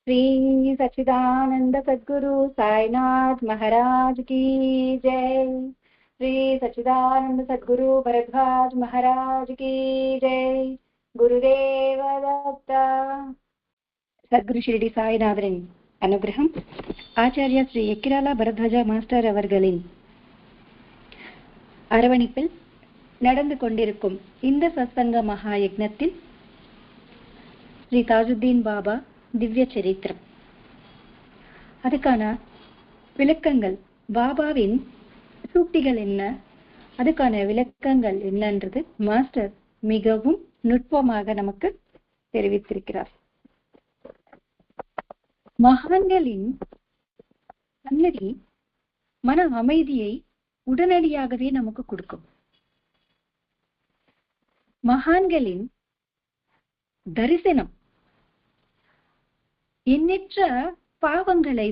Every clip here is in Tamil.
श्री सच्चिदानंद सद्गुरु साईनाथ महाराज की जय। श्री सच्चिदानंद सद्गुरु भरद्वाज महाराज की जय। गुरुदेव दत्ता। சத்குரு ஷிரடி சாய்நாதரின் அனுகிரகம், ஆச்சாரியா ஸ்ரீ எக்கிராலா பரத்வாஜா மாஸ்டர் அவர்களின் அரவணைப்பில் நடந்து கொண்டிருக்கும் இந்த சத்சங்க மகா யக்ஞத்தில் ஸ்ரீ தாஜுத்தீன் பாபா திவ்ய சரித்திரம், அதுக்கான விளக்கங்கள், பாபாவின் சூக்திகள் என்ன, அதுக்கான விளக்கங்கள் என்னன்றது மாஸ்டர் மிகவும் நுட்பமாக நமக்கு தெரிவித்திருக்கிறார். மகான்களின் சன்னதி மன அமைதியை உடனடியாகவே நமக்கு கொடுக்கும். மகான்களின் தரிசனம் எண்ணற்ற பாவங்களை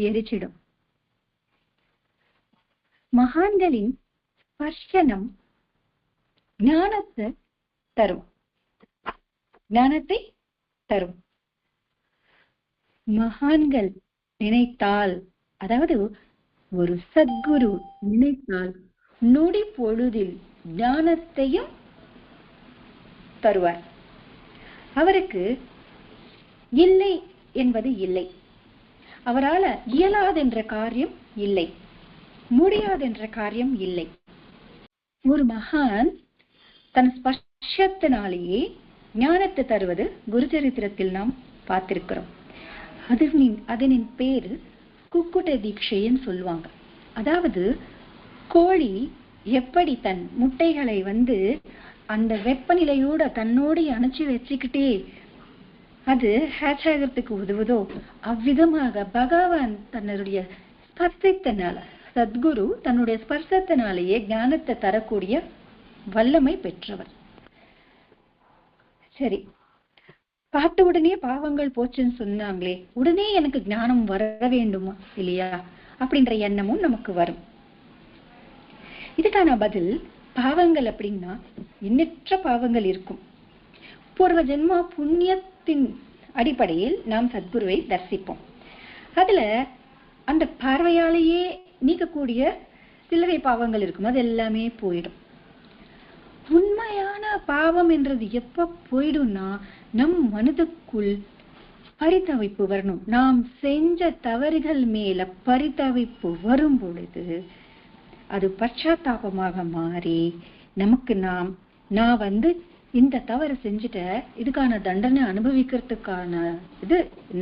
எரிச்சிடும். மகான்களின் ஸ்பர்ஷனம் ஞானத்தை தரும். மகான்கள் நினைத்தால், அதாவது ஒரு சத்குரு நினைத்தால் நொடி பொழுதில் ஞானத்தையும் தருவார். அவருக்கு இல்லை என்பது இல்லை. அவரால் இயலாதென்ற காரியம் இல்லை, முடியாதென்ற காரியம் இல்லை. ஒரு மகான் தன் ஸ்பர்ஷத்தினாலேயே ஞானத்தை தருவது குரு சரித்திரத்தில் நாம் பார்த்திருக்கிறோம். அதனின் பேரு குக்குட தீட்சைன்னு சொல்லுவாங்க. அதாவது கோழி எப்படி தன் முட்டைகளை அந்த வெப்பநிலையோட தன்னோடு அணைச்சி வச்சுக்கிட்டே அது ஹேட்ச் ஆகிறதுக்கு உதவுதோ, அவ்விதமாக பகவான் தன்னுடைய ஸ்பர்சத்தினால, சத்குரு தன்னுடைய ஸ்பர்சத்தினாலேயே ஞானத்தை தரக்கூடிய வல்லமை பெற்றவர். சரி, பார்த்த உடனே பாவங்கள் போச்சுன்னு சொன்னாங்களே, உடனே எனக்கு ஞானம் வர வேண்டுமா இல்லையா அப்படின்ற எண்ணமும் நமக்கு வரும். இதுக்கான பதில், பாவங்கள் அப்படின்னா எண்ணற்ற பாவங்கள் இருக்கும். பூர்வ ஜென்ம புண்ணியத்தின் அடிப்படையில் நாம் சத்குருவை தரிசிப்போம். அதுல அந்த பார்வையாலேயே நீக்கக்கூடிய சில்லறை பாவங்கள் இருக்கும், அது எல்லாமே போயிடும். உண்மையான பாவம் என்றது எப்ப போயிடும்னா, நம் மனதுக்குள் பரிதவிப்பு வரணும். நாம் செஞ்ச தவறுகள் மேல பரிதவிப்பு வரும் பொழுது அது பச்சாத்தாபமாக மாறி நமக்கு நான் இந்த தவறு செஞ்சுட்ட, இதுக்கான தண்டனை அனுபவிக்கிறதுக்கான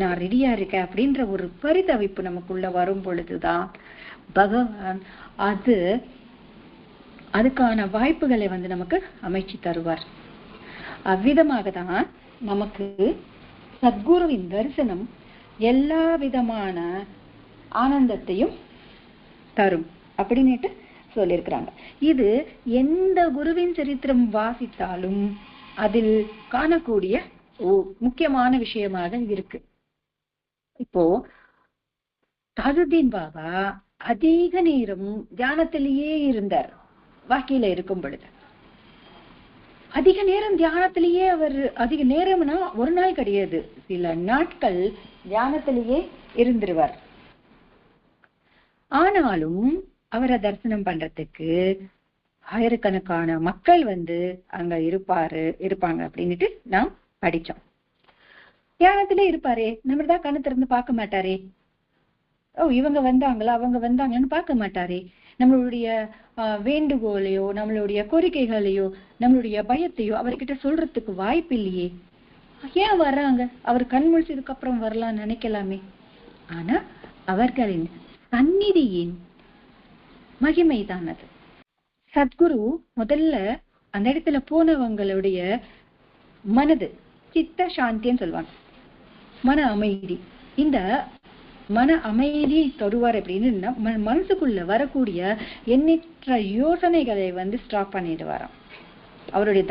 நான் ரெடியா இருக்கேன் அப்படின்ற ஒரு பரிதவிப்பு நமக்குள்ள வரும் பொழுதுதான் பகவான் அதுக்கான வாய்ப்புகளை நமக்கு அமைச்சு தருவார். அவ்விதமாக தான் நமக்கு சத்குருவின் தரிசனம் எல்லா விதமான ஆனந்தத்தையும் தரும் அப்படின்னுட்டு சொல்லியிருக்கிறாங்க. இது எந்த குருவின் சரித்திரம் வாசித்தாலும் அதில் காணக்கூடிய முக்கியமான விஷயமாக இருக்கு. இப்போ தாஜுத்தீன் பாபா அதிக நேரம் தியானத்திலேயே இருந்தார். வாக்கியில இருக்கும் பொழுது அதிக நேரம் தியானத்திலேயே அவர், அதிக நேரம்னா ஒரு நாள் கிடையாது, சில நாட்கள் தியானத்திலேயே இருந்துருவார். ஆனாலும் அவரை தரிசனம் பண்றதுக்கு ஆயிரக்கணக்கான மக்கள் அங்க இருப்பாங்க அப்படின்னுட்டு நாம் படிச்சோம். தியானத்திலே இருப்பாரே, நம்மதான் கண்ணு திறந்து பார்க்க மாட்டாரே. இவங்க வந்தாங்களா அவங்க வந்தாங்கன்னு பார்க்க மாட்டாரே. நம்மளுடைய வேண்டுகோளையோ, நம்மளுடைய கோரிக்கைகளையோ, நம்மளுடைய பயத்தையோ அவர்கிட்ட சொல்றதுக்கு வாய்ப்பு இல்லையே. ஏன் வர்றாங்க? அவர் கண் முழிச்சதுக்கு அப்புறம் வரலாம்னு நினைக்கலாமே. ஆனா அவர்களின் சந்நிதியின் மகிமைதான் அது. சத்குரு முதல்ல அந்த இடத்துல போனவங்களுடைய மனது சித்த சாந்தின்னு சொல்லுவாங்க, மன அமைதி. இந்த மன அமைதியை தருவார் அப்படின்னு மனசுக்குள்ள வரக்கூடிய எண்ணற்ற யோசனைகளை ஸ்டாப் பண்ணிடுவாராம். அவருடைய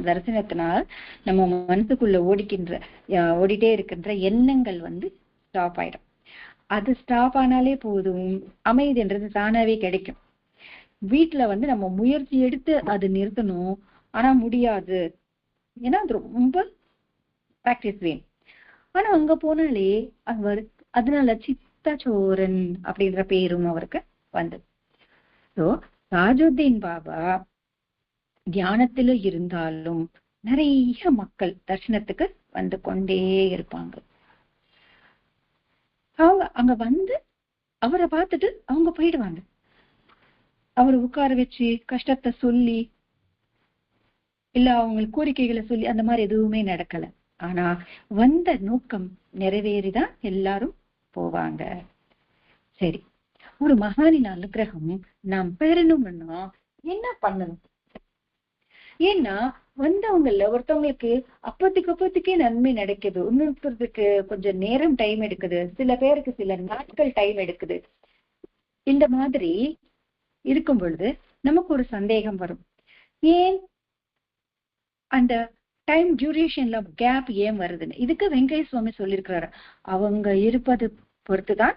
தரிசனத்தினால் நம்ம மனசுக்குள்ள ஓடிட்டே இருக்கின்ற எண்ணங்கள் ஸ்டாப் ஆயிடும். அது ஸ்டாப் ஆனாலே போதும், அமைதின்றது தானாவே கிடைக்கும். வீட்டுல நம்ம முயற்சி எடுத்து அது நிறுத்தணும், ஆனா முடியாது. ஏன்னா அது ரொம்ப பிராக்டிஸ் வேணும். ஆனா அங்க போனாலே அவர் அதனால சித்தச்சோரன் அப்படின்ற பேரும் அவருக்கு வந்தது. சோ தாஜுத்தீன் பாபா தியானத்துல இருந்தாலும் நிறைய மக்கள் தர்சனத்துக்கு வந்து கொண்டே இருப்பாங்க. அவங்க அங்க வந்து அவரை பார்த்துட்டு அவங்க போயிடுவாங்க. அவரை உட்கார வச்சு கஷ்டத்தை சொல்லி இல்ல அவங்களுக்கு கோரிக்கைகளை சொல்லி அந்த மாதிரி எதுவுமே நடக்கல. ஆனா வந்த நோக்கம் நிறைவேறிதான் எல்லாரும் போவாங்க. சரி, ஒரு மகானின் அனுகிரகம் நாம் பெறணும்னா என்ன பண்ணணும்? ஏன்னா வந்தவங்கல்ல ஒருத்தவங்களுக்கு அப்பத்துக்கே நன்மை நடக்குது, இன்னொருத்தருக்கு கொஞ்சம் நேரம் டைம் எடுக்குது, சில பேருக்கு சில நாட்கள் டைம் எடுக்குது. இந்த மாதிரி இருக்கும் பொழுது நமக்கு ஒரு சந்தேகம் வரும், ஏன் அந்த டைம் டியூரேஷன்ல கேப் ஏன் வருதுன்னு. இதுக்கு வெங்கடேஷ் சுவாமி சொல்லியிருக்கிறாரு, அவங்க இருப்பது பொறுத்துதான்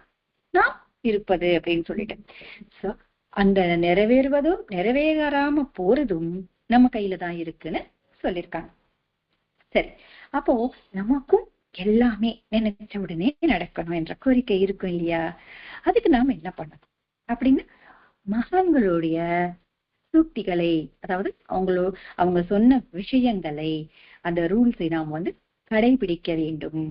நாம் இருப்பது அப்படின்னு சொல்லிட்டு. சோ அந்த நிறைவேறுவதும் நிறைவேறாம போறதும் நம்ம கையில தான் இருக்குன்னு சொல்லியிருக்காங்க. சரி, அப்போ நமக்கும் எல்லாமே நினைச்ச உடனே நடக்கணும் என்ற கோரிக்கை இருக்கும் இல்லையா? அதுக்கு நாம என்ன பண்ணணும் அப்படின்னு மகான்களுடைய சூக்திகளை, அதாவது அவங்க சொன்ன விஷயங்களை, அந்த ரூல்ஸை நாம் வந்து கடைபிடிக்க வேண்டும்.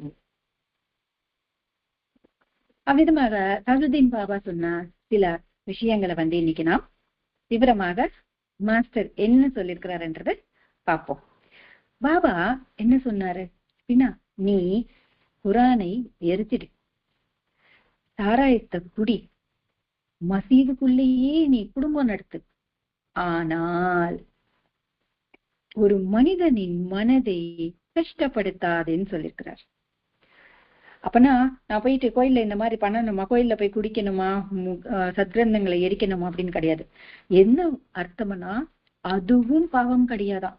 அவ்விதமாக தாஜுத்தீன் பாபா சொன்ன சில விஷயங்களை வந்து இன்னைக்கு நாம் விவரமாக மாஸ்டர் என்ன சொல்லியிருக்கிறாருன்றதை பார்ப்போம். பாபா என்ன சொன்னாரு அப்படின்னா, நீ குரானை எரிச்சிடு, சாராயத்தை குடி, மசீதுக்குள்ளேயே நீ குடும்பம் நடத்து, ஆனால் ஒரு மனிதனின் மனதை கஷ்டப்படுத்தாதேன்னு சொல்லியிருக்கிறார். அப்பனா நான் போயிட்டு கோயில்ல இந்த மாதிரி பண்ணணுமா, கோயில்ல போய் குடிக்கணுமா, சத்கிரந்தங்களை எரிக்கணுமா அப்படின்னு கிடையாது. என்ன அர்த்தம்னா அதுவும் பாவம் கிடையாதான்.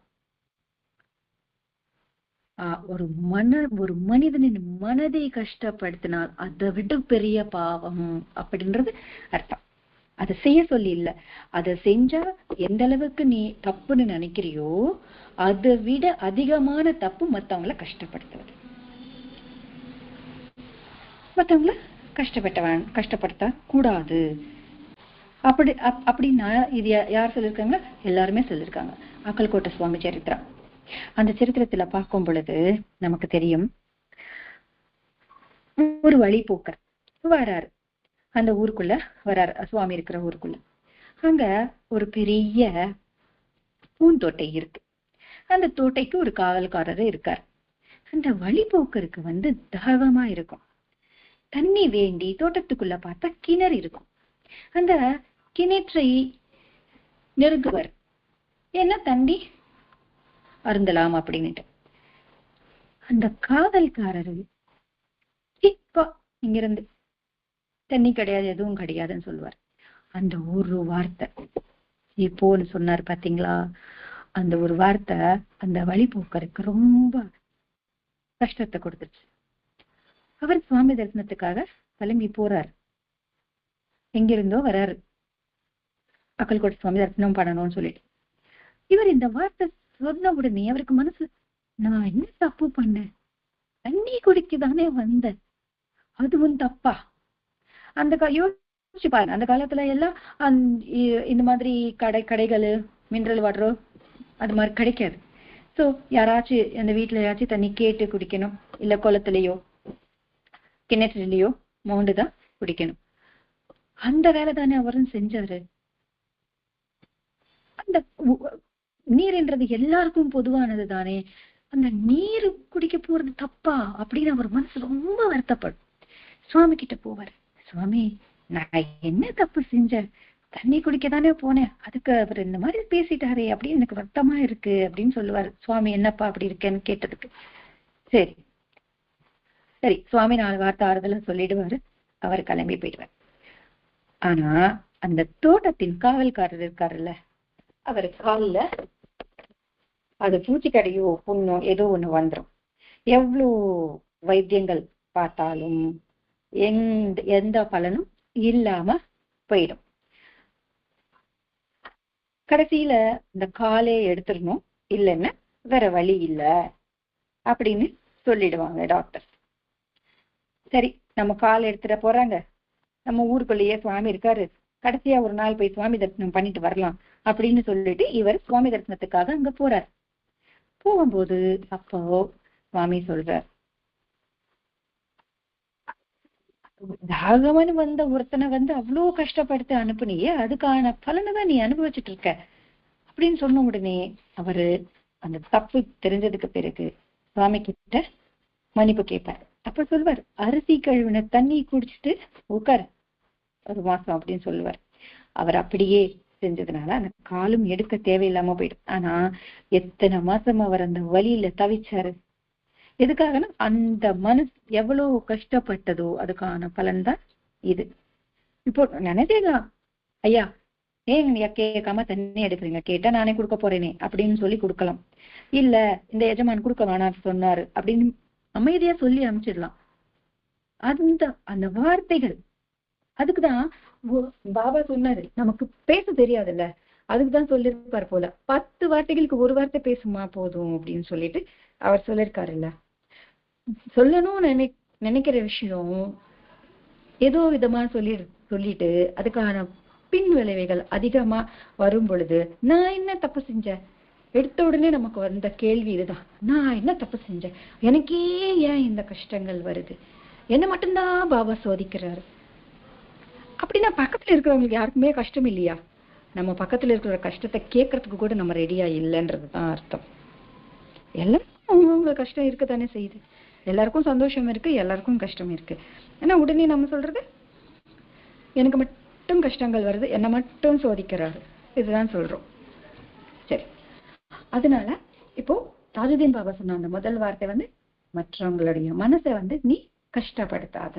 ஒரு மனிதனின் மனதை கஷ்டப்படுத்தினால் அதை விட பெரிய பாவம் அப்படின்றது அர்த்தம். அதை செய்ய சொல்லி இல்ல, அதை செஞ்சா எந்த அளவுக்கு நீ தப்புன்னு நினைக்கிறியோ அதை விட அதிகமான தப்பு மத்தவங்களை கஷ்டப்படுத்துவது. மத்தவங்கள கஷ்டப்படுத்த கூடாது அப்படின்னா இது யார் சொல்லியிருக்காங்க? எல்லாருமே சொல்லியிருக்காங்க. அக்கல்கோட்டை சுவாமி சரித்திரம். அந்த சரித்திரத்துல பார்க்கும் பொழுது நமக்கு தெரியும், ஒரு வழிபோக்கர் வராரு, அந்த ஊருக்குள்ள வராரு, சுவாமி இருக்கிற ஊருக்குள்ள. அங்க ஒரு பெரிய பூந்தோட்டை இருக்கு. அந்த தோட்டைக்கு ஒரு காவல்காரர் இருக்கார். அந்த வழிபோக்கருக்கு வந்து தாகமா இருக்கும். தண்ணி வேண்டி தோட்டத்துக்குள்ள பார்த்தா கிணறு இருக்கும். அந்த கிணற்றை நெருங்குவர், ஏன்னா தண்ணி அருந்தலாம் அப்படின்னுட்டு. அந்த காவல்காரரு இப்போ இங்கிருந்து தண்ணி கிடையாது எதுவும் கிடையாதுன்னு சொல்லுவார். அந்த ஒரு வார்த்தை இப்போன்னு சொன்னார் பாத்தீங்களா, அந்த ஒரு வார்த்தை அந்த வழிபோக்கருக்கு ரொம்ப கஷ்டத்தை கொடுத்துருச்சு. அவர் சுவாமி தரிசனத்துக்காக கிளம்பி போறாரு. எங்கிருந்தோ வராரு, அக்கல்கோட்டை சுவாமி தரிசனம் பண்ணணும்னு சொல்லிட்டு. இவர் இந்த வார்த்தை சொன்ன உடனே அவருக்கு மனசு, நான் என்ன தப்பு பண்ணேன், தண்ணி குடிக்கதானே வந்தேன், அதுவும் தப்பா? அந்த யோசிச்சு பாருங்க, அந்த காலத்துல எல்லாம் இந்த மாதிரி கடைகள் மினரல் வாட்டரோ அது மாதிரி கிடைக்காது. சோ யாராச்சும் அந்த வீட்டுல யாராச்சும் தண்ணி கேட்டு குடிக்கணும், இல்ல குளத்துலயோ கிணற்றுலயோ மோண்டுதான் குடிக்கணும். அந்த வேலை தானே அவரும் செஞ்சாரு. அந்த நீர்ன்றது எல்லாருக்கும் பொதுவானது தானே, அந்த நீர் குடிக்க போறது தப்பா அப்படின்னு அவர் மனசு ரொம்ப வருத்தப்படும். சுவாமி கிட்ட போவார், சுவாமி நான் என்ன தப்பு செஞ்சேன், தண்ணி குடிக்கதானே போனேன், அதுக்கு அவர் இந்த மாதிரி பேசிட்டாரே அப்படின்னு எனக்கு வருத்தமா இருக்கு அப்படின்னு சொல்லுவாரு. சுவாமி என்னப்பா அப்படி இருக்கேன்னு கேட்டதுக்கு சரி சரி சுவாமி 4 வார்த்தை ஆறுதல சொல்லிடுவாரு, அவர் கிளம்பி போயிடுவார். ஆனா அந்த தோட்டத்தின் காவல்காரர் இருக்காருல்ல, அவர் காலில் அது பூச்சிக்கடியோ புண்ணோ ஏதோ ஒண்ணு வந்துடும். எவ்வளோ வைத்தியங்கள் பார்த்தாலும் எந்த பலனும் இல்லாம போயிடும். கடைசியில இந்த காலே எடுத்துடணும், இல்லைன்னா வேற வழி இல்லை அப்படின்னு சொல்லிடுவாங்க டாக்டர். சரி நம்ம கால் எடுத்துட போறாங்க, நம்ம ஊருக்குள்ளேயே சுவாமி இருக்காரு, கடைசியா ஒரு நாள் போய் சுவாமி தரிசனம் பண்ணிட்டு வரலாம் அப்படின்னு சொல்லிட்டு இவர் சுவாமி தரிசனத்துக்காக அங்க போறார். போகும்போது அப்போ சுவாமி சொல்றார், ராகவன் வந்த ஒருத்தனை அவ்வளோ கஷ்டப்படுத்த அனுப்புனியே, அதுக்கான பலனை தான் நீ அனுபவிச்சுட்டு இருக்க அப்படின்னு சொன்ன உடனே அவரு அந்த தப்பு தெரிஞ்சதுக்கு பிறகு சுவாமி கிட்ட மன்னிப்பு கேட்பார். அப்ப சொல்வார், அரிசி கழுவின தண்ணி குடிச்சிட்டு உட்கார் ஒரு மாசம் அப்படின்னு சொல்லுவார். அவர் அப்படியே செஞ்சதுனால அந்த காலும் எடுக்க தேவையில்லாம போயிடும். ஆனா எத்தனை மாசம் அவர் அந்த வழியில தவிச்சாரு. எதுக்காகனா அந்த மனசு எவ்வளவு கஷ்டப்பட்டதோ அதுக்கான பலன் தான் இது. இப்போ நினைச்சேதான், ஐயா ஏன் கேட்காம தண்ணி எடுக்கிறீங்க, கேட்டா நானே கொடுக்க போறேனே அப்படின்னு சொல்லி கொடுக்கலாம். இல்ல இந்த எஜமான் கொடுக்க வேணாம் சொன்னாரு அப்படின்னு அமைதியா சொல்லி அனுப்பிச்சிடலாம். அந்த வார்த்தைகள் அதுக்குதான் பாபா சொன்னாரு, நமக்கு பேச தெரியாதுல்ல, அதுக்குதான் சொல்லிருப்பார் போல, 10 வார்த்தைகளுக்கு ஒரு வார்த்தை பேசுமா போதும் அப்படின்னு சொல்லிட்டு அவர் சொல்லிருக்காருல்ல. சொல்லணும்னு நினைக்கிற விஷயம் ஏதோ விதமா சொல்லிட்டு அதுக்கான பின் விளைவுகள் அதிகமா வரும் பொழுது நான் என்ன தப்பு செஞ்சேன், எடுத்த உடனே நமக்கு வந்த கேள்வி இதுதான், நான் என்ன தப்பு செஞ்சேன், எனக்கே ஏன் இந்த கஷ்டங்கள் வருது, என்ன மட்டும்தான் பாபா சோதிக்கிறாரு அப்படின்னா பக்கத்துல இருக்கிறவங்களுக்கு யாருக்குமே கஷ்டம் இல்லையா? நம்ம பக்கத்துல இருக்கிற கஷ்டத்தை கேட்கறதுக்கு கூட நம்ம ரெடியா இல்லைன்றதுதான் அர்த்தம். எல்லாருக்கும் அவங்கவுங்க கஷ்டம் இருக்கத்தானே செய்யுது, எல்லாருக்கும் சந்தோஷம் இருக்கு, எல்லாருக்கும் கஷ்டம் இருக்கு. ஏன்னா உடனே நம்ம சொல்றது எனக்கு மட்டும் கஷ்டங்கள் வருது, என்னை மட்டும் சோதிக்கிறாரு, இதுதான் சொல்றோம். சரி, அதனால இப்போ தாஜுதீன் பாபா சொன்ன அந்த முதல் வார்த்தை மற்றவங்களுடைய மனசை நீ கஷ்டப்படுத்தாத,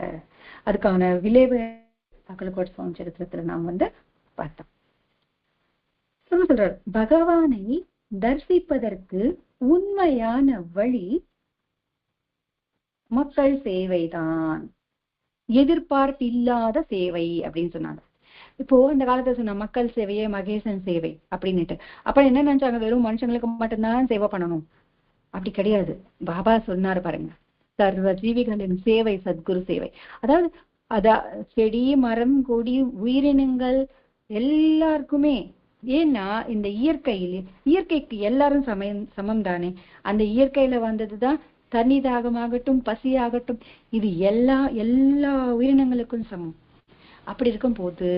அதுக்கான விளைவு அக்கலக்கோட் சுவாமி சரித்திரத்துல நாம் பார்த்தோம். சொல்றாரு, பகவானை தரிசிப்பதற்கு உண்மையான வழி மக்கள் சேவைதான், எதிர்பார்ப்பு இல்லாத சேவை அப்படின்னு சொன்னாங்க. இப்போ இந்த காலத்துல சொன்ன மக்கள் சேவையே மகேசன் சேவை அப்படின்னுட்டு அப்ப என்ன நினைச்சாங்க, வெறும் மனுஷங்களுக்கு மட்டும்தான் சேவை பண்ணணும், அப்படி கிடையாது. பாபா சொன்னாரு பாருங்க, சர்வ ஜீவிகளின் சேவை சத்குரு சேவை. அதாவது செடி மரம் கொடி உயிரினங்கள் எல்லாருக்குமே. ஏன்னா இந்த இயற்கைக்கு எல்லாரும் சமம் தானே. அந்த இயற்கையில வந்ததுதான் தண்ணி தாகமாகட்டும் பசியாகட்டும், இது எல்லா உயிரினங்களுக்கும் சமம். அப்படி இருக்கும் போது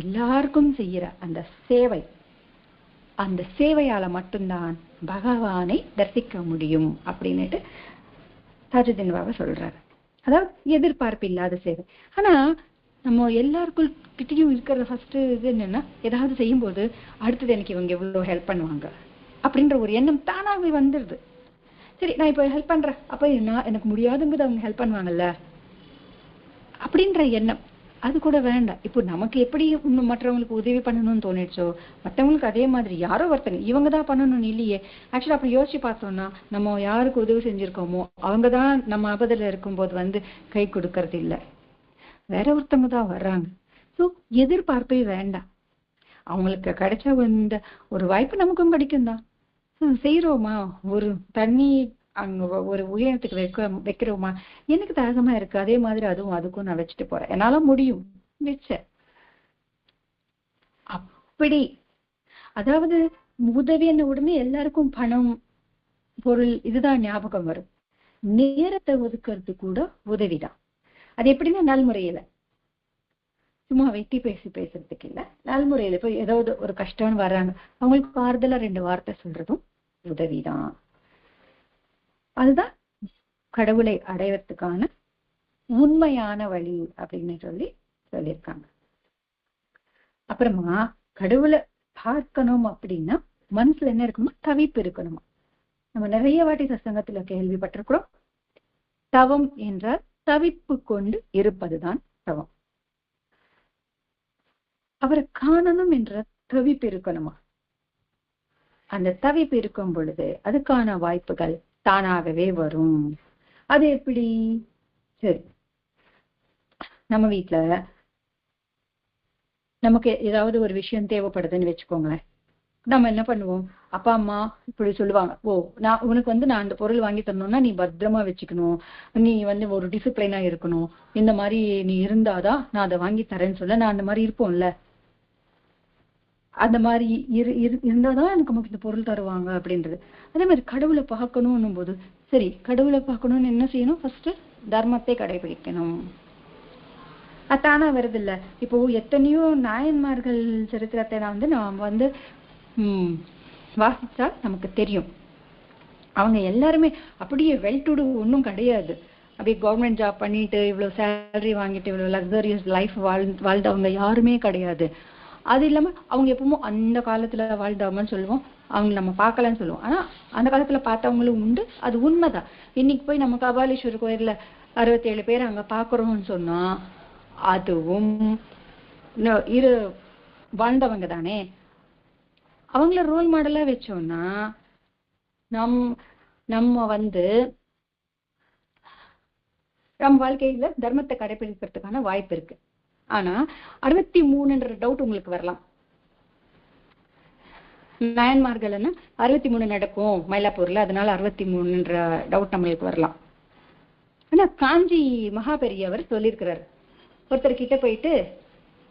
எல்லாருக்கும் செய்யற அந்த சேவையால மட்டும்தான் பகவானை தரிசிக்க முடியும் அப்படின்னுட்டு தாஜுதீன் பாபா சொல்றாரு. அதாவது எதிர்பார்ப்பு இல்லாத சேவை. ஆனா நம்ம எல்லாருக்கும் கிட்டையும் இருக்கிற ஃபர்ஸ்ட் இது என்னன்னா, ஏதாவது செய்யும் போது அடுத்தது எனக்கு இவங்க எவ்வளவு ஹெல்ப் பண்ணுவாங்க அப்படின்ற ஒரு எண்ணம் தானாகவே வந்துடுது. சரி நான் இப்ப ஹெல்ப் பண்றேன், அப்ப எனக்கு முடியாதுங்கிறது அவங்க ஹெல்ப் பண்ணுவாங்கல்ல அப்படின்ற எண்ணம் அது கூட வேண்டாம். இப்போ நமக்கு எப்படி மற்றவங்களுக்கு உதவி பண்ணணும்னு தோணிடுச்சோ மற்றவங்களுக்கு அதே மாதிரி யாரோ ஒருத்தங்க இவங்க தான் பண்ணணும்னு இல்லையே. ஆக்சுவலா அப்படி யோசிச்சு பார்த்தோம்னா நம்ம யாருக்கு உதவி செஞ்சிருக்கோமோ அவங்கதான் நம்ம ஆபத்துல இருக்கும்போது கை கொடுக்கறது இல்லை, வேற ஒருத்தவங்க தான் வர்றாங்க. ஸோ எதிர்பார்ப்பே வேண்டாம். அவங்களுக்கு கிடைச்ச ஒரு வாய்ப்பு நமக்கும் கிடைக்கும் தான். செய்யறோமா, ஒரு தண்ணி அங்க ஒரு உயரத்துக்கு வைக்கிறோமா, எனக்கு தாகமா இருக்கு, அதே மாதிரி அதுக்கும் நான் வச்சுட்டு போறேன், என்னால முடியும் வச்ச. அப்படி அதாவது உதவி என்ன உடனே எல்லாருக்கும் பணம் பொருள் இதுதான் ஞாபகம் வரும். நேரத்தை ஒதுக்குறது கூட உதவிதான். அது எப்படின்னா நல்முறையில, சும்மா வெட்டி பேசுறதுக்கு இல்ல, நல்முறையில இப்ப ஏதாவது ஒரு கஷ்டம்னு வர்றாங்க அவங்களுக்கு ஆறுதலா 2 வார்த்தை சொல்றதும் உதவிதான். அதுதான் கடவுளை அடைவதற்கான உண்மையான வழி அப்படின்னு சொல்லியிருக்காங்க. அப்புறமா கடவுளை பார்க்கணும் அப்படின்னா மனசுல என்ன இருக்கணுமா, தவிப்பு இருக்கணுமா. நம்ம நிறைய வாட்டி சத்சங்கத்துல கேள்விப்பட்டிருக்கிறோம், தவம் என்றால் தவிப்பு கொண்டு இருப்பதுதான் தவம். அவரை காணணும் என்ற தவிப்பு இருக்கணுமா. அந்த தவிப்பு இருக்கும் பொழுது அதுக்கான வாய்ப்புகள் தானாகவே வரும். அது எப்படி? சரி, நம்ம வீட்டுல நமக்கு ஏதாவது ஒரு விஷயம் தேவைப்படுதுன்னு வச்சுக்கோங்களேன். நம்ம என்ன பண்ணுவோம், அப்பா அம்மா இப்படி சொல்லுவாங்க, ஓ நான் உனக்கு நான் அந்த பொருள் வாங்கி தரணும்னா நீ பத்திரமா வச்சுக்கணும், நீ ஒரு டிசிப்ளினா இருக்கணும், இந்த மாதிரி நீ இருந்தாதான் நான் அதை வாங்கி தரேன்னு சொல்ல நான் அந்த மாதிரி இருப்போம்ல. அந்த மாதிரி இருந்தாதான் எனக்கு நமக்கு இந்த பொருள் தருவாங்க அப்படின்றது. அதே மாதிரி கடவுளை பார்க்கணும் போது, சரி கடவுளை பார்க்கணும்னு என்ன செய்யணும், ஃபர்ஸ்ட் தர்மத்தை கடைபிடிக்கணும். அதானா வருது இல்ல. இப்போ எத்தனையோ நாயன்மார்கள் சரித்திரத்தை நாம் வாசிச்சா நமக்கு தெரியும். அவங்க எல்லாருமே அப்படியே வெல் டு டூ ஒன்றும் கிடையாது. அப்படியே கவர்மெண்ட் ஜாப் பண்ணிட்டு இவ்வளவு சேலரி வாங்கிட்டு இவ்வளவு லக்ஸரியஸ் லைஃப் வாழ்ந்தவங்க யாருமே கிடையாது. அது இல்லாம அவங்க எப்பவும் அந்த காலத்துல வாழ்ந்தவங்கன்னு சொல்லுவோம், அவங்க நம்ம பார்க்கலன்னு சொல்லுவோம். ஆனா அந்த காலத்துல பார்த்தவங்களும் உண்டு, அது உண்மைதான். இன்னைக்கு போய் நம்ம கபாலீஸ்வரர் கோயில்ல 67 பேர் அங்க பாக்குறோம்னு சொன்னா அதுவும் வாழ்ந்தவங்க தானே. அவங்கள ரோல் மாடலா வச்சோம்னா நம்ம நம்ம வாழ்க்கையில தர்மத்தை கடைபிடிக்கிறதுக்கான வாய்ப்பு இருக்கு. ஆனா 63ன்ற டவுட் உங்களுக்கு வரலாம். நாயன்மார்கள் 63 நடக்கும் மயிலாப்பூர்ல, அதனால 63ன்ற டவுட் நம்மளுக்கு வரலாம். ஆனா காஞ்சி மகாபெரியவர் சொல்லியிருக்கிறார், ஒருத்தர் கிட்ட போயிட்டு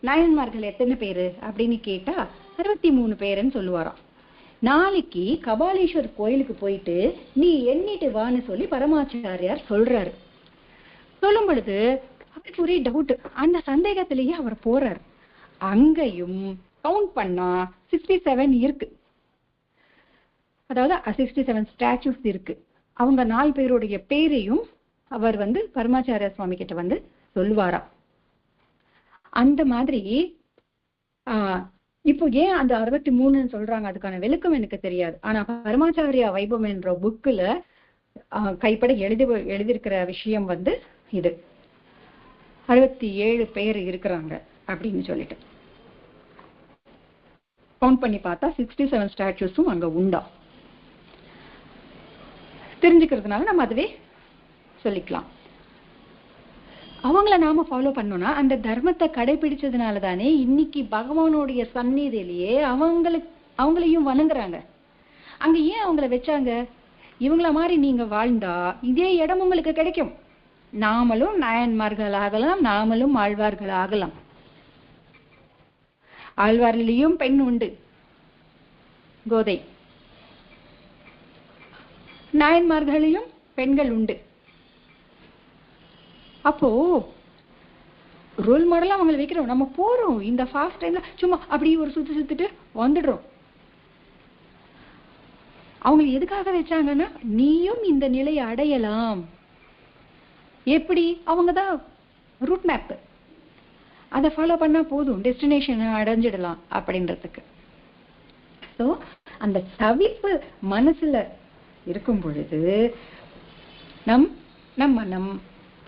நாயன்மார்கள் எத்தனை பேரு அப்படின்னு கேட்டா 63 பேருன்னு சொல்லுவாராம். நாளைக்கு கபாலீஸ்வர் கோயிலுக்கு போயிட்டு நீ எண்ணிட்டு வான்னு சொல்லி பரமாச்சாரியார் சொல்றாரு. சொல்லும் பொழுது அவருக்கு ஒரே டவுட். அந்த சந்தேகத்திலேயே அவர் போறார். அங்கேயும் கவுண்ட் பண்ணா 67 இருக்கு. அதாவது 67 ஸ்டாச்சுஸ் இருக்கு. அவங்க 4 பேருடைய பேரையும் அவர் பரமாச்சாரிய சுவாமி கிட்ட சொல்லுவாராம். அந்த மாதிரி இப்போ ஏன் அந்த 63 சொல்றாங்க, அதுக்கான விளக்கம் எனக்கு தெரியாது. ஆனா பரமாச்சாரியா வைபவம் என்ற புக்குல கைப்பட எழுதியிருக்கிற விஷயம் இது 67 பேர் இருக்கிறாங்க அப்படின்னு சொல்லிட்டு கவுண்ட் பண்ணி பார்த்தா 67 ஸ்டாச்சுஸும் அங்க உண்டா தெரிஞ்சுக்கிறதுனால நம்ம அதுவே சொல்லிக்கலாம். அவங்கள நாம ஃபாலோ பண்ணோம்னா அந்த தர்மத்தை கடைபிடிச்சதுனால தானே இன்னைக்கு பகவானுடைய சந்நிதியிலேயே அவங்களையும் வணங்குறாங்க. அங்க ஏன் அவங்கள வச்சாங்க, இவங்கள மாதிரி நீங்க வாழ்ந்தா இதே இடம் உங்களுக்கு கிடைக்கும், நாமளும் நாயன்மார்கள் ஆகலாம், நாமளும் ஆழ்வார்கள் ஆகலாம். ஆழ்வாரிலையும் பெண் உண்டு கோதை, நாயன்மார்களிலும் பெண்கள் உண்டு. அப்போ ரோல் மாடலா அவங்களை வைக்கிறோம். நம்ம போறோம் இந்த ஃபாஸ்ட் டைம்ல சும்மா அப்படியே ஒரு சுத்திட்டு வந்துடுறோம். அவங்க எதுக்காக வச்சாங்கன்னா நீயும் இந்த நிலையை அடையலாம். எப்படி, அவங்கதான் ரூட் மேப், அதை ஃபாலோ பண்ணா போதும், டெஸ்டினேஷன் அடைஞ்சிடலாம் அப்படின்றதுக்கு. ஸோ அந்த தவிப்பு மனசுல இருக்கும் பொழுது நம் மனம்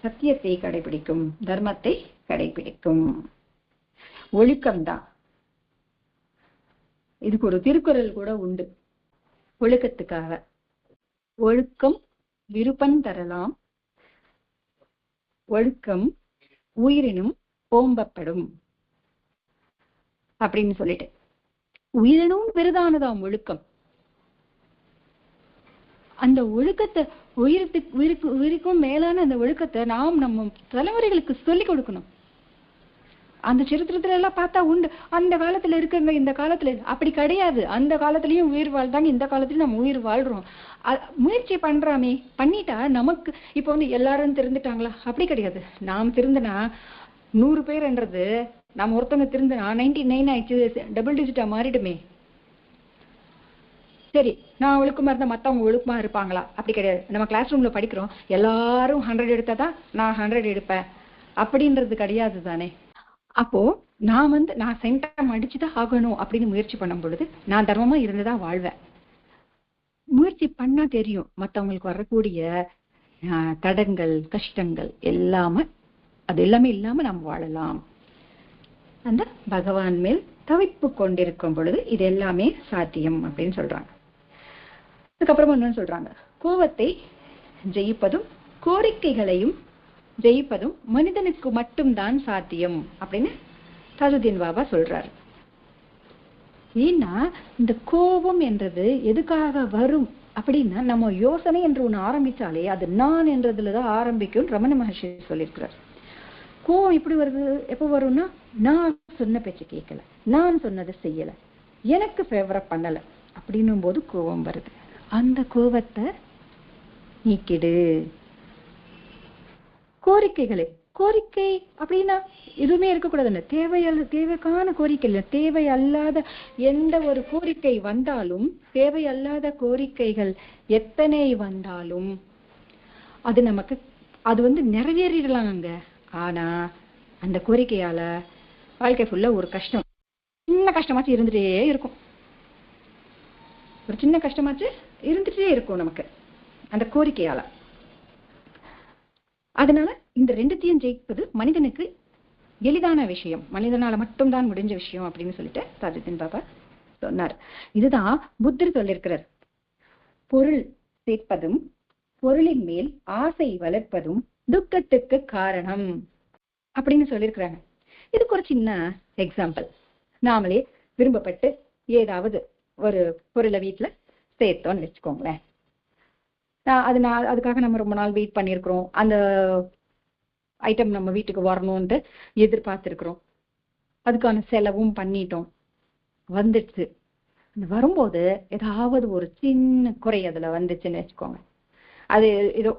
சத்தியத்தை கடைபிடிக்கும், தர்மத்தை கடைபிடிக்கும். ஒழுக்கம்தான். இதுக்கு ஒரு திருக்குறள் கூட உண்டு ஒழுக்கத்துக்காக. ஒழுக்கம் விருப்பம் தரலாம், ஒழுக்கம் உயிரினும் ஓம்பப்படும் அப்படின்னு சொல்லிட்டு. உயிரினும் பெரிதானதாம் ஒழுக்கம். அந்த ஒழுக்கத்தை உயிருக்கும் மேலான அந்த ஒழுக்கத்தை நாம் நம்ம தலைமுறைகளுக்கு சொல்லிக் கொடுக்கணும். அந்த சரித்திரத்துல எல்லாம் பார்த்தா உண்டு, அந்த காலத்துல இருக்குங்க, இந்த காலத்துல அப்படி கிடையாது. அந்த காலத்திலயும் உயிர் வாழ்ந்தாங்க, இந்த காலத்துலயும் நம்ம உயிர் வாழ்றோம். முயற்சி பண்றாமே, பண்ணிட்டா நமக்கு இப்ப எல்லாரும் திருந்துட்டாங்களா, அப்படி கிடையாது. நாம் திருந்தினா 100 பேர்ன்றது நம்ம ஒருத்தவங்க திருந்தினா 99 ஆயிடுச்சு, டபுள் டிஜிட்டா மாறிடுமே. சரி, நான் ஒழுக்கமா இருந்தா மத்தவங்க ஒழுக்கமா இருப்பாங்களா, அப்படி கிடையாது. நம்ம கிளாஸ் ரூம்ல படிக்கிறோம், எல்லாரும் 100 எடுத்தாதான் நான் 100 எடுப்பேன் அப்படின்றது கிடையாது தானே. அப்போ நான் சென்டம் அடிச்சுதான் ஆகணும் அப்படின்னு முயற்சி பண்ணும் பொழுது நான் தர்மமா இருந்துதான் வாழ்வேன். முயற்சி பண்ணா தெரியும் மத்தவங்களுக்கு வரக்கூடிய தடங்கள் கஷ்டங்கள் அது எல்லாமே இல்லாம நம்ம வாழலாம். அந்த பகவான் மேல் தவிப்பு கொண்டிருக்கும் பொழுது இது எல்லாமே சாத்தியம் அப்படின்னு சொல்றாங்க. அதுக்கப்புறமா என்ன சொல்றாங்க, கோபத்தை ஜெயிப்பதும் கோரிக்கைகளையும் ஜெயிப்பதும் மனிதனுக்கு மட்டும்தான் சாத்தியம் அப்படின்னு தாஜுதீன் பாபா சொல்றாரு. ஏன்னா இந்த கோபம் என்றது எதுக்காக வரும் அப்படின்னா, நம்ம யோசனை என்று ஒண்ணு ஆரம்பிச்சாலே அது நான் என்றதுலதான் ஆரம்பிக்கும். ரமண மகர்ஷி சொல்லியிருக்கிறார். கோபம் எப்படி வருது, எப்ப வரும்னா, நான் சொன்ன பேச்சு கேட்கல, நான் சொன்னதை செய்யல, எனக்கு ஃபேவரா பண்ணல அப்படின்னும் போது கோபம் வருது. அந்த கோபத்தை நீக்கிடு. கோரிக்கை அப்படின்னா எதுவுமே இருக்கக்கூடாதுன்னு, தேவைக்கான கோரிக்கை இல்லை, தேவை அல்லாத எந்த ஒரு கோரிக்கை வந்தாலும், தேவையல்லாத கோரிக்கைகள் எத்தனை வந்தாலும் அது நமக்கு அது நிறைவேறிடலாங்க. ஆனா அந்த கோரிக்கையால வாழ்க்கை ஃபுல்லா ஒரு கஷ்டம், சின்ன கஷ்டமாச்சு இருந்துட்டே இருக்கும். ஒரு சின்ன கஷ்டமாச்சு இருந்துட்டே இருக்கும் நமக்கு அந்த கோரிக்கையால. அதனால இந்த ரெண்டுத்தையும் ஜெயிப்பது மனிதனுக்கு எளிதான விஷயம், மனிதனால மட்டும்தான் முடிஞ்ச விஷயம் அப்படின்னு சொல்லிட்டு தாஜுதீன் பாபா சொன்னார். இதுதான் புத்தர் சொல்லியிருக்கிறார். பொருள் சேர்ப்பதும் பொருளின் மேல் ஆசை வளர்ப்பதும் துக்கத்துக்கு காரணம் அப்படின்னு சொல்லியிருக்கிறாங்க. இதுக்கு ஒரு சின்ன எக்ஸாம்பிள். நாமளே விரும்பப்பட்டு ஏதாவது ஒரு பொருளை வீட்டுல சேர்த்தோன்னு வச்சுக்கோங்களேன். அதுக்காக நம்ம ரொம்ப நாள் வெயிட் பண்ணியிருக்கிறோம், அந்த ஐட்டம் நம்ம வீட்டுக்கு வரணும்ட்டு எதிர்பார்த்திருக்கிறோம், அதுக்கான செலவும் பண்ணிட்டோம், வந்துடுச்சு. வரும்போது ஏதாவது ஒரு சின்ன குறை அதுல வந்துச்சுன்னு வச்சுக்கோங்க. அது ஏதோ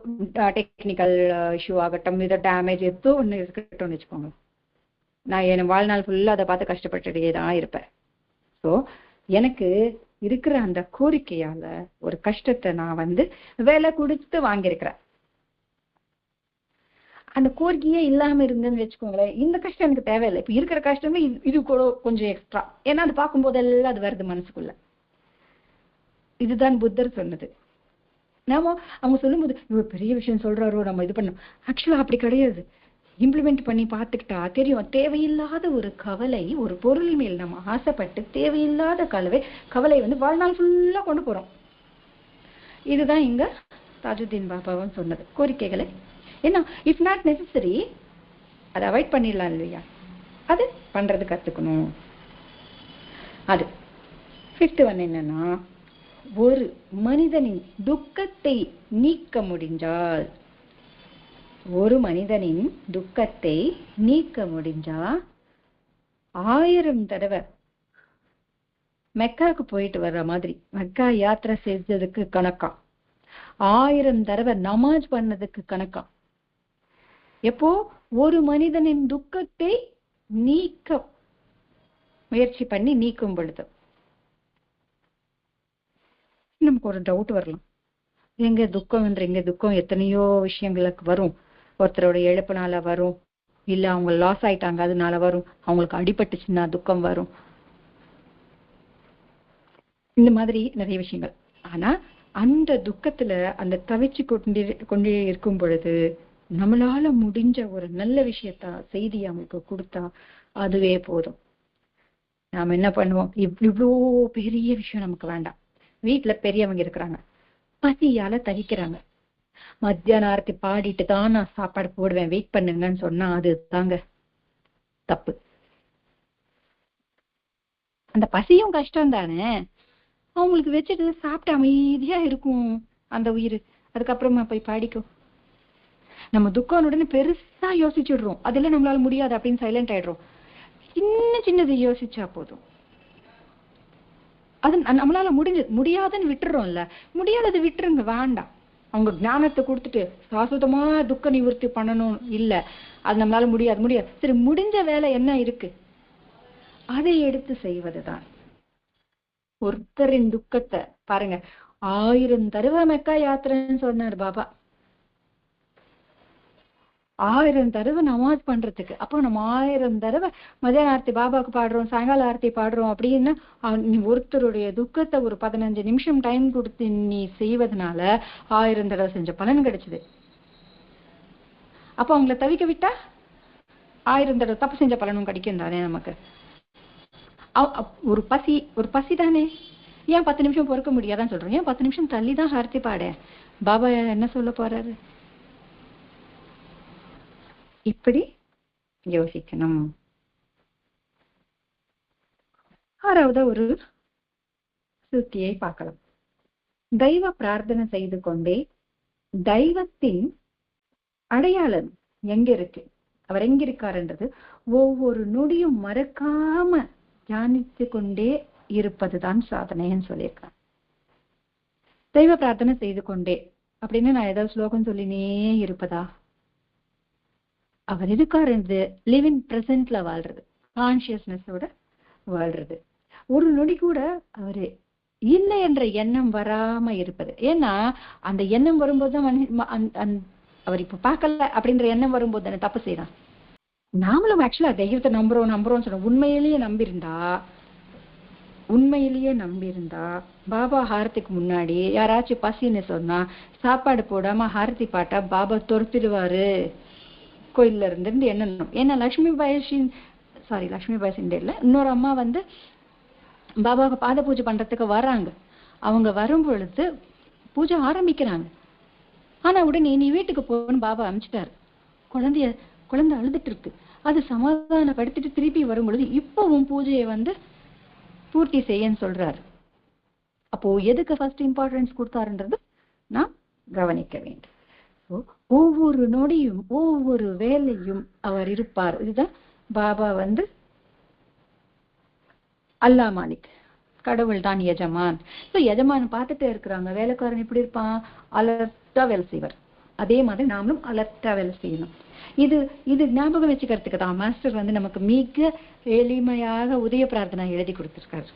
டெக்னிக்கல் இஷ்யூ ஆகட்டும், ஏதோ டேமேஜ் ஏதோ ஒண்ணு இருக்கட்டும்னு வச்சுக்கோங்க. நான் என் வாழ்நாள் ஃபுல்லா அதை பார்த்து கஷ்டப்பட்டுட்டே தான் இருப்பேன். ஸோ எனக்கு இருக்கிற அந்த கோரிக்கையால ஒரு கஷ்டத்தை நான் விலை கொடுத்து வாங்கியிருக்கிறேன். அந்த கோரிக்கையே இல்லாம இருந்தேன்னு வச்சுக்கோங்களேன், இந்த கஷ்டம் எனக்கு தேவையில்லை. இப்ப இருக்கிற கஷ்டமே இது கூட கொஞ்சம் எக்ஸ்ட்ரா, ஏன்னா அது பார்க்கும் போதெல்லாம் அது வருது மனசுக்குள்ள. இதுதான் புத்தர் சொன்னது. நாம அவங்க சொல்லும்போது இவ்வளவு பெரிய விஷயம் சொல்றாரோ, நம்ம இது பண்ணோம். ஆக்சுவலா அப்படி கிடையாது. இம்ப்ளிமெண்ட் பண்ணி பார்த்துக்கிட்டா தெரியும். தேவையில்லாத ஒரு கவலை, ஒரு பொருள் மேல் நம்ம ஆசைப்பட்டு தேவையில்லாத கவலை வாழ்நாள் ஃபுல்லா கொண்டு போறோம். இதுதான் இங்க தாஜுதீன் பாபாவும் சொன்னது. கோரிக்கைகளை ஏன்னா இஃப் நாட் நெசசரி அதை அவாய்ட் பண்ணிடலாம் இல்லையா, அது பண்றது கத்துக்கணும். அது 5th ஒன் என்னன்னா, ஒரு மனிதனின் துக்கத்தை நீக்க முடிஞ்சால், ஒரு மனிதனின் துக்கத்தை நீக்க முடிஞ்சா 1000 தடவை மெக்காவுக்கு போயிட்டு வர்ற மாதிரி, மெக்கா யாத்திரை செஞ்சதுக்கு கணக்கா, 1000 தடவை நமாஜ் பண்ணதுக்கு கணக்கா. எப்போ ஒரு மனிதனின் துக்கத்தை நீக்க முயற்சி பண்ணி நீக்கும் பொழுது நமக்கு ஒரு டவுட் வரலாம், எங்க துக்கம் எத்தனையோ விஷயங்களுக்கு வரும். ஒருத்தரோட இழப்புனால வரும், இல்ல அவங்க லாஸ் ஆயிட்டாங்க அதனால வரும், அவங்களுக்கு அடிபட்டுச்சுன்னா துக்கம் வரும், இந்த மாதிரி நிறைய விஷயங்கள். ஆனா அந்த துக்கத்துல அந்த தவிச்சு கொண்டே இருக்கும் பொழுது நம்மளால முடிஞ்ச ஒரு நல்ல செய்தி அவங்களுக்கு கொடுத்தா அதுவே போதும். நாம என்ன பண்ணுவோம், இவ்வளோ பெரிய விஷயம் நமக்கு வேண்டாம். வீட்டுல பெரியவங்க இருக்கிறாங்க, பசியால தவிக்கிறாங்க, மத்தியான ஆரத்தி பாடிட்டு தான் நான் சாப்பாடு போடுவேன், வெயிட் பண்ணுங்கன்னு சொன்னா அது தாங்க தப்பு. அந்த பசியும் கஷ்டம் தானே, அவங்களுக்கு வச்சுட்டு சாப்பிட்டு அமைதியா இருக்கும் அந்த உயிர், அதுக்கப்புறமா போய் பாடிக்கும். நம்ம துக்கம் உடனே பெருசா யோசிச்சுடுறோம், அதெல்லாம் நம்மளால முடியாது அப்படின்னு சைலண்ட் ஆயிடுறோம். சின்னது யோசிச்சா போதும், அது நம்மளால முடியாதுன்னு விட்டுறோம்ல. முடியாதது விட்டுருங்க, வேண்டாம். அவங்க ஞானத்தை கொடுத்துட்டு சாஸ்வதமா துக்க நிவர்த்தி பண்ணணும் இல்ல, அது நம்மளால முடியாது. சரி, முடிஞ்ச வேலை என்ன இருக்கு அதை எடுத்து செய்வதுதான். ஒருத்தரின் துக்கத்தை பாருங்க, 1000 தடவை மெக்கா யாத்திரைன்னு சொன்னார் பாபா, 1000 தடவை நமாஜ் பண்றதுக்கு. அப்போ நம்ம 1000 தடவை மதியான ஆரத்தி பாபாவுக்கு பாடுறோம், சாயங்கால ஆரத்தி பாடுறோம் அப்படின்னா நீ ஒருத்தருடைய துக்கத்தை ஒரு 15 நிமிஷம் டைம் கொடுத்து நீ செய்வதனால 1000 தடவை செஞ்ச பலன் கிடைச்சது. அப்போ அவங்கள தவிக்க விட்டா 1000 தடவை தப்பு செஞ்ச பலனும் கிடைக்கும் தானே நமக்கு. ஒரு பசி தானே, ஏன் 10 நிமிஷம் பொறுக்க முடியாதான்னு சொல்றோம், ஏன் 10 நிமிஷம் தள்ளிதான் ஆரத்தி பாட. பாபா என்ன சொல்ல போறாரு, இப்படி யோசிக்கணும். ஆறாவது ஒரு சூத்தியை பார்க்கலாம். தெய்வ பிரார்த்தனை செய்து கொண்டே தெய்வத்தின் அடையாளம் எங்க இருக்கு, அவர் எங்க இருக்காருன்றது ஒவ்வொரு நொடியும் மறக்காம தியானித்து கொண்டே இருப்பதுதான் சாதனைன்னு சொல்லியிருக்காங்க. தெய்வ பிரார்த்தனை செய்து கொண்டே அப்படின்னு நான் ஏதாவது ஸ்லோகம் சொல்லினே இருப்பதா? அவர் இருக்காருன்றது லிவ் இன் பிரசன்ட்ல வாழ்றது, கான்சியஸ்னஸோட வாழ்றது. ஒரு நொடி கூட அவரு இல்லை என்ற எண்ணம் வராம இருப்பது. ஏன்னா அந்த எண்ணம் வரும்போதுதான் அவர் இப்ப பார்க்கல அப்படின்ற எண்ணம் வரும்போது தானே தப்பு செய்யலாம். நாமளும் ஆக்சுவலா தெய்வத்தை நம்புறோம் சொன்ன உண்மையிலேயே நம்பியிருந்தா பாபா ஹாரதிக்கு முன்னாடி யாராச்சும் பசின்னு சொன்னா சாப்பாடு போடாம ஹாரதி பாட்டா பாபா துரத்திடுவாரு கோயில்ல இருந்து எண்ணணும். ஏன்னா லட்சுமிபாய் சிண்டேல இன்னொரு அம்மா பாபாவுக்கு பாத பூஜை பண்றதுக்கு வர்றாங்க. அவங்க வரும் பொழுது பூஜை ஆரம்பிக்கிறாங்க. ஆனா உடனே நீ வீட்டுக்கு போன்னு பாபா அனுப்பிச்சிட்டாரு. குழந்தை அழுதுட்டு இருக்கு. அது சமாதானப்படுத்திட்டு திருப்பி வரும் பொழுது இப்பவும் பூஜையை பூர்த்தி செய்யன்னு சொல்றாரு. அப்போ எதுக்கு ஃபர்ஸ்ட் இம்பார்ட்டன்ஸ் கொடுத்தாருன்றது நாம் கவனிக்க வேண்டும். ஒவ்வொரு நொடியும் ஒவ்வொரு வேலையும் அவர் இருப்பார். இதுதான் பாபா அல்லாஹ் மாலிக், கடவுள் தான் எஜமான். எஜமான் பார்த்துட்டே இருக்கிறாங்க. வேலைக்காரன் எப்படி இருப்பான்? அலர்ட்டா வேலை செய்வார். அதே மாதிரி நாமளும் அலர்ட்டா வேலை செய்யணும். இது ஞாபகம் வச்சுக்கிறதுக்கு தான் மாஸ்டர் நமக்கு மிக எளிமையாக உதய பிரார்த்தனை எழுதி கொடுத்திருக்காரு.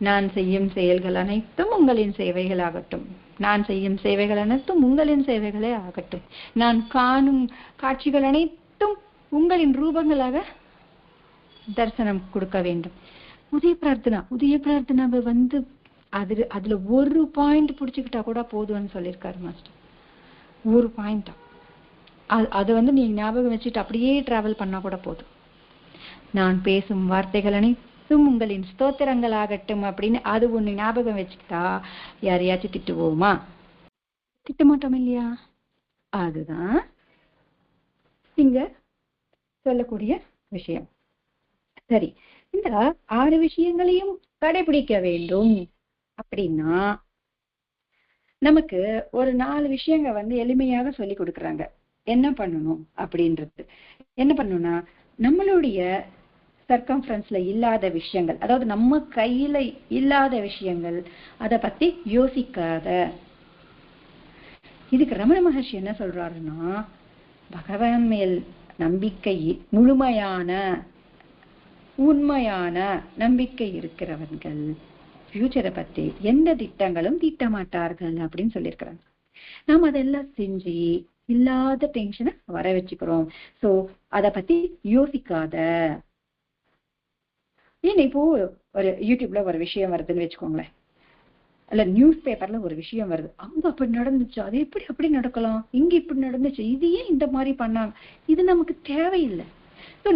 நான் செய்யும் செயல்கள் அனைத்தும் உங்களின் சேவைகள் ஆகட்டும். நான் செய்யும் சேவைகள் அனைத்தும் உங்களின் சேவைகளே ஆகட்டும். நான் காணும் காட்சிகள் அனைத்தும் உங்களின் ரூபங்களாக தரிசனம் கொடுக்க வேண்டும். உதய பிரார்த்தனாவை அதுல ஒரு பாயிண்ட் பிடிச்சுக்கிட்டா கூட போதும்னு சொல்லியிருக்காரு மாஸ்டர். ஒரு பாயிண்ட் அதை நீங்க ஞாபகம் வச்சுட்டு அப்படியே டிராவல் பண்ணா கூட போதும். நான் பேசும் வார்த்தைகள் அனைத்தும் உங்களின் ஸ்தோத்திரங்கள் ஆகட்டும் அப்படின்னு அது ஒண்ணு ஞாபகம் வச்சுக்கிட்டா யாரையாச்சும் திட்டுவோமா? திட்ட மாட்டோம் இல்லையா? அதுதான் இங்க சொல்லக்கூடிய விஷயம். சரி, இந்த 6 விஷயங்களையும் கடைபிடிக்க வேண்டும் அப்படின்னா நமக்கு ஒரு 4 விஷயங்க எளிமையாக சொல்லி கொடுக்குறாங்க. என்ன பண்ணணும் அப்படின்றது. என்ன பண்ணணும்னா, நம்மளுடைய சர்க்கம்ஃபரன்ஸ்ல இல்லாத விஷயங்கள், அதாவது நம்ம கையில இல்லாத விஷயங்கள், அதை பத்தி யோசிக்காத. இதுக்கு ரமண மகர்ஷி என்ன சொல்றாருன்னா, பகவான் மேல் நம்பிக்கை முழுமையான உண்மையான நம்பிக்கை இருக்கிறவர்கள் ஃபியூச்சரை பத்தி எந்த திட்டங்களும் தீட்ட மாட்டார்கள் அப்படின்னு சொல்லியிருக்கிறாங்க. நாம் அதெல்லாம் செஞ்சு இல்லாத டென்ஷனை வர வச்சுக்கிறோம். சோ அத பத்தி யோசிக்காத. ஏன் இப்போ ஒரு யூடியூப்ல ஒரு விஷயம் வருதுன்னு வச்சுக்கோங்களேன், அல்ல நியூஸ் பேப்பர்ல ஒரு விஷயம் வருது, அங்க அப்படி நடந்துச்சு, அது எப்படி அப்படி நடக்கலாம், இங்க இப்படி நடந்துச்சு, இது ஏன் இந்த மாதிரி பண்ணாங்க, இது நமக்கு தேவையில்லை.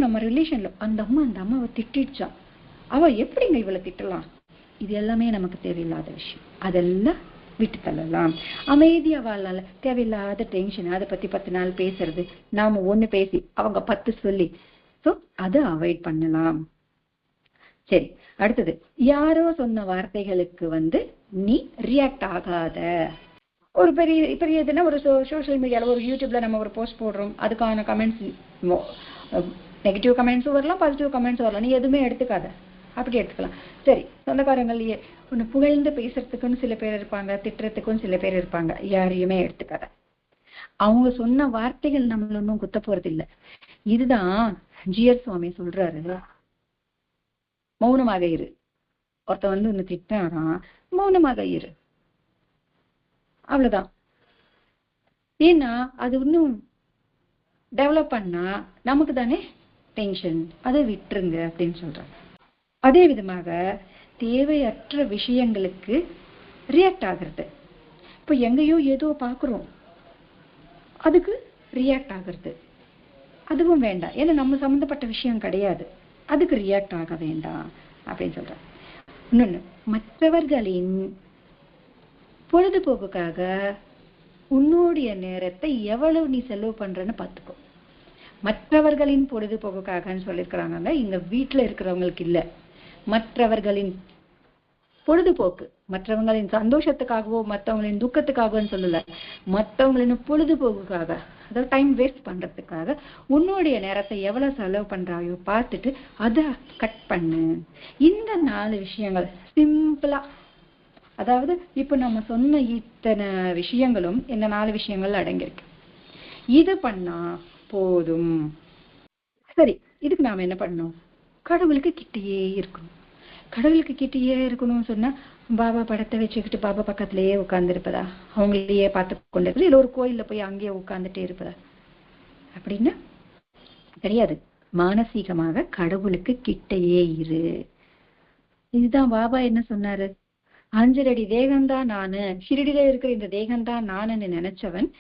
நம்ம ரிலேஷன்ல அந்த அம்மாவை திட்டிடுச்சா, அவ எப்படிங்க இவளை திட்டலாம், இது எல்லாமே நமக்கு தேவையில்லாத விஷயம். அதெல்லாம் விட்டு தள்ளலாம். அமைதியா வாழல. தேவையில்லாத டென்ஷன், அதை பத்தி 10 நாள் பேசுறது, நாம 1 பேசி அவங்க 10 சொல்லி, சோ அதை அவாய்ட் பண்ணலாம். சரி, அடுத்தது, யாரோ சொன்ன வார்த்தைகளுக்கு நீ ரியாக்ட் ஆகாத. ஒரு பெரிய இதுனா ஒரு சோசியல் மீடியால ஒரு யூடியூப்ல நம்ம ஒரு போஸ்ட் போடுறோம், அதுக்கான கமெண்ட்ஸ் நெகட்டிவ் கமெண்ட்ஸும் வரலாம், பாசிட்டிவ் கமெண்ட்ஸும் வரலாம். நீ எதுவுமே எடுத்துக்காத, அப்படி எடுத்துக்கலாம். சரி, சொந்தக்காரங்களையே ஒன்று புகழ்ந்து பேசுறதுக்குன்னு சில பேர் இருப்பாங்க, திட்டுறதுக்கும் சில பேர் இருப்பாங்க. யாரையுமே எடுத்துக்காத. அவங்க சொன்ன வார்த்தைகள் நம்மள ஒன்றும் குத்த போறது இல்லை. இதுதான் ஜிஆர் சுவாமி சொல்றாரு, மௌனமாக இரு. ஒருத்த ஒன்னு திட்டானா மௌனமாக இரு, அவ்வளவுதான். ஏன்னா அது இன்னும் டெவலப் பண்ணா நமக்கு தானே டென்ஷன், அதை விட்டுருங்க அப்படின்னு சொல்றாங்க. அதே விதமாக தேவையற்ற விஷயங்களுக்கு ரியாக்ட் ஆகிறது. இப்போ எங்கேயோ ஏதோ பார்க்குறோம், அதுக்கு ரியாக்ட் ஆகிறது, அதுவும் வேண்டாம். ஏன்னா நம்ம சம்மந்தப்பட்ட விஷயம் கிடையாது, அதுக்கு ரியாக்ட் ஆக வேண்டாம் அப்படின்னு சொல்றாங்க. இன்னொன்னு, மற்றவர்களின் பொழுதுபோக்குக்காக உன்னுடைய நேரத்தை எவ்வளவு நீ செலவு பண்றன்னு பார்த்துக்கோ. மற்றவர்களின் பொழுதுபோக்குக்காகன்னு சொல்லியிருக்கிறாங்க. இங்க வீட்டுல இருக்கிறவங்களுக்கு இல்ல, மற்றவர்களின் பொழுதுபோக்கு, மற்றவங்களின் சந்தோஷத்துக்காகவோ மற்றவங்களின் துக்கத்துக்காகவோன்னு சொல்லல, மற்றவங்களின் பொழுதுபோக்குக்காக, அதாவது டைம் வேஸ்ட் பண்றதுக்காக உன்னுடைய நேரத்தை எவ்வளவு செலவு பண்றாயோ பார்த்துட்டு அதை கட் பண்ணு. இந்த 4 விஷயங்கள் சிம்பிளா, அதாவது இப்ப நம்ம சொன்ன இத்தனை விஷயங்களும் இந்த 4 விஷயங்கள் அடங்கியிருக்கு. இது பண்ணா போதும். சரி, இதுக்கு நாம என்ன பண்ணணும்? கடவுளுக்கு கிட்டேயே இருக்கணும். கடவுளுக்கு கிட்டேயே இருக்கணும்னு சொன்னா பாபா படத்தை வச்சுக்கிட்டு பாபா பக்கத்திலேயே உட்கார்ந்து இருப்பதா? அவங்களையே பார்த்து கொண்டு இருப்பது, இல்லை ஒரு கோயில்ல போய் அங்கேயே உட்கார்ந்துட்டே இருப்பதா? அப்படின்னா கிடையாது. மானசீகமாக கடவுளுக்கு கிட்டையே இரு. இதுதான் பாபா என்ன சொன்னாரு? 5 அடி தேகம்தான் நானு, ஷிரடியில இருக்கிற இந்த தேகம்தான் நானுன்னு நினைச்சவன்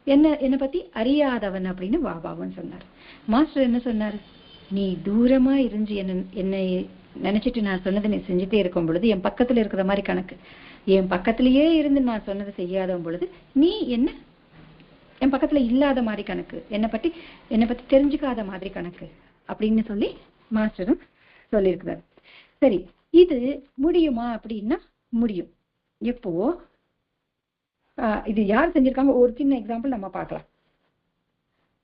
என்னை பத்தி அறியாதவன் அப்படின்னு பாபாவும் சொன்னார். மாஸ்டர் என்ன சொன்னாரு? நீ தூரமா இருந்து என்னை நினைச்சிட்டு நான் சொன்னதை நீ செஞ்சுட்டே இருக்கும் பொழுது என் பக்கத்துல இருக்கிற மாதிரி கணக்கு, என் பக்கத்திலேயே இருந்து நான் சொன்னதை செய்யாத பொழுது நீ என்ன என் பக்கத்துல இல்லாத மாதிரி கணக்கு, என்னை பத்தி தெரிஞ்சுக்காத மாதிரி கணக்கு அப்படின்னு சொல்லி மாஸ்டரும் சொல்லியிருக்கிறார். சரி, இது முடியுமா அப்படின்னா முடியும். எப்போ இது யார் செஞ்சிருக்காங்க? ஒரு சின்ன எக்ஸாம்பிள் நம்ம பார்க்கலாம்.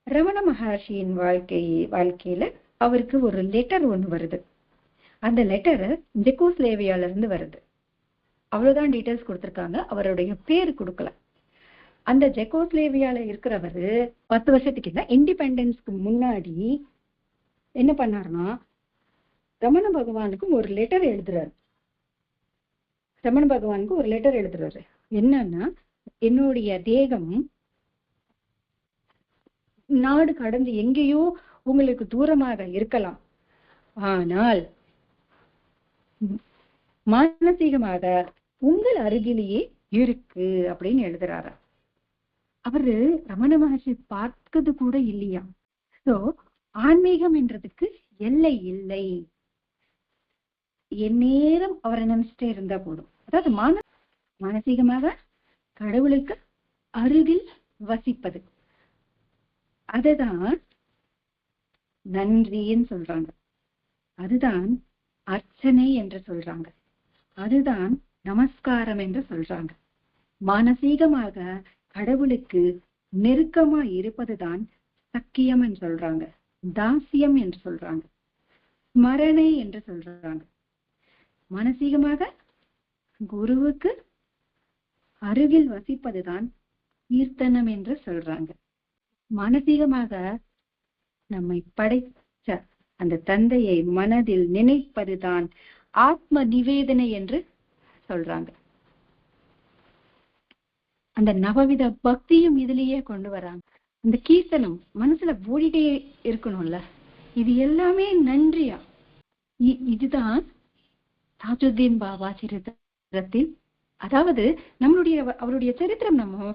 ரமண மகர்ஷியின் வாழ்க்கையில அவருக்கு ஒரு லெட்டர் ஒண்ணு வருது. அந்த லெட்டர் ஜெக்கோஸ்லேவியால இருந்து வருது. அவ்வளவுதான் டீட்டெயில்ஸ் கொடுத்திருக்காங்க, அவருடைய பேர் கொடுக்கல. அந்த ஜெக்கோஸ்லேவியால இருக்கிறவரு 10 வருஷத்துக்கு இல்ல, இண்டிபெண்டன்ஸ்க்கு முன்னாடி என்ன பண்ணாருன்னா ரமண பகவானுக்கும் ஒரு லெட்டர் எழுதுறாரு. என்னன்னா, என்னுடைய தேகம் நாடு கடந்து எங்கேயோ உங்களுக்கு தூரமாக இருக்கலாம், ஆனால் மானசீகமாக உங்கள் அருகிலேயே இருக்கு அப்படின்னு எழுதுறாரு. அவரு ரமண மகர்ஷி பார்க்கிறது கூட இல்லையா. சோ ஆன்மீகம் என்றதுக்கு எல்லை இல்லை. என் நேரம் அவரை நினைச்சிட்டே இருந்தா போதும். அதாவது மானசீகமாக கடவுளுக்கு அருகில் வசிப்பது, அதுதான் நன்றின்னு சொல்றாங்க, அதுதான் அர்ச்சனை என்று சொல்றாங்க, அதுதான் நமஸ்காரம் என்று சொல்றாங்க. மானசீகமாக கடவுளுக்கு நெருக்கமா இருப்பதுதான் சக்கியம் என்று சொல்றாங்க, தாசியம் என்று சொல்றாங்க, ஸ்மரணை என்று சொல்றாங்க. மானசீகமாக குருவுக்கு அருகில் வசிப்பதுதான் கீர்த்தனம் என்று சொல்றாங்க. மானசீகமாக நம்மை படைச்ச அந்த தந்தையை மனதில் நினைப்பதுதான் ஆத்ம நிவேதனை என்று சொல்றாங்க. அந்த நவவித பக்தியும் இதுலயே கொண்டு வராங்க. அந்த கீர்த்தனம் மனசுல ஓடிட்டே இருக்கணும்ல, இது எல்லாமே நன்றியா. இதுதான் தாஜுத்தீன் பாபா சரித்திரத்தில், அதாவது அவருடைய சரித்திரம் நம்ம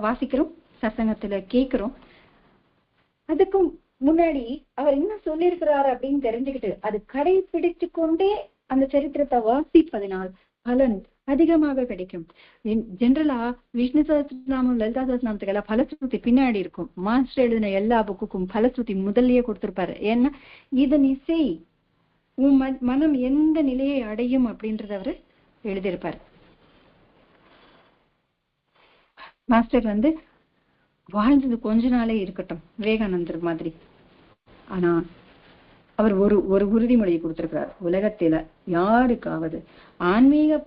வாசிக்கிறோம், சத்சங்கத்துல கேட்கிறோம். அதுக்கும் முன்னாடி அவர் என்ன சொல்லியிருக்கிறாரு அப்படின்னு தெரிஞ்சுக்கிட்டு அது கடைபிடிச்சு கொண்டே அந்த சரித்திரத்தை வாசிப்பதனால் பலன் அதிகமாக கிடைக்கும். ஜென்ரலா விஷ்ணு சஹஸ்ரநாமம், லலிதா சஹஸ்ரநாமத்துக்கு எல்லாம் பலஸ்ருதி பின்னாடி இருக்கும். மாஸ்டர் எழுதின எல்லா புக்குக்கும் பலஸ்ருதி முதல்லயே கொடுத்திருப்பாரு. ஏன்னா இதை நீ செய், உன் மனம் எந்த நிலையை அடையும் அப்படின்றத அவரு எழுதியிருப்பாரு. மாஸ்டர் வாழ்ந்தது கொஞ்ச நாளே இருக்கட்டும், விவேகானந்தர் மாதிரி. ஆனா அவர் ஒரு உறுதிமொழியை கொடுத்திருக்கிறார். உலகத்தில யாருக்காவது ஆன்மீக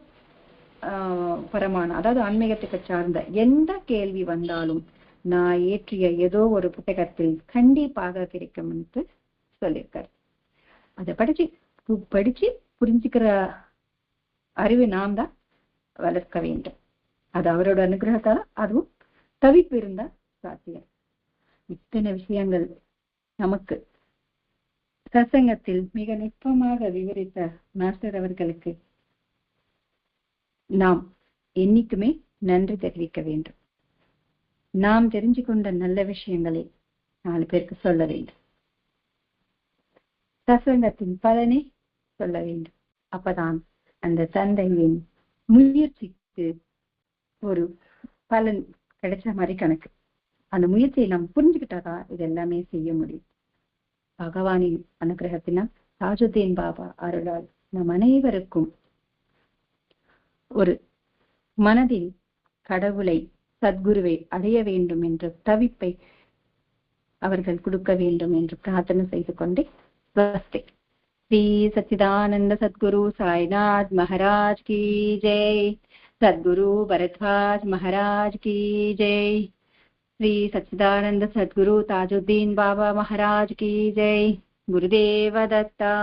பரமான, அதாவது ஆன்மீகத்துக்கு சார்ந்த எந்த கேள்வி வந்தாலும் நான் ஏற்றிய ஏதோ ஒரு புத்தகத்தில் கண்டிப்பாக கிடைக்கும் என்று சொல்லியிருக்காரு. அதை படிச்சு புரிஞ்சுக்கிற அறிவு நாம் தான் வளர்க்க வேண்டும். அது அவரோட அனுகிரகத்தால அதுவும் தவிப்பு இருந்தா சாத்தியம். இத்தனை விஷயங்கள் நமக்கு சத்சங்கத்தில் மிக நுட்பமாக விவரித்த மாஸ்டர் அவர்களுக்கு நாம் என்னைக்குமே நன்றி தெரிவிக்க வேண்டும். நாம் தெரிஞ்சு கொண்ட நல்ல விஷயங்களை 4 பேருக்கு சொல்ல வேண்டும். சத்சங்கத்தின் பலனை சொல்ல வேண்டும். அப்பதான் அந்த தந்தையின் முயற்சிக்கு ஒரு பலன் கிடைச்ச மாதிரி கணக்கு. அந்த முயற்சியை நாம் புரிஞ்சுக்கிட்டாதான் இது எல்லாமே செய்ய முடியும். பகவானின் அனுகிரகத்தினால் தாஜுத்தீன் பாபா அருளால் நம் அனைவருக்கும் ஒரு மனதில் கடவுளை சத்குருவை அடைய வேண்டும் என்ற தவிப்பை அவர்கள் கொடுக்க வேண்டும் என்று பிரார்த்தனை செய்து கொண்டே ஸ்வஸ்தி. श्री सच्चिदानंद सद्गुरु साईनाथ महाराज की जय। सद्गुरु भरद्वाज महाराज की जय। श्री सच्चिदानंद सद्गुरु ताजुद्दीन बाबा महाराज की जय। गुरुदेव दत्ता।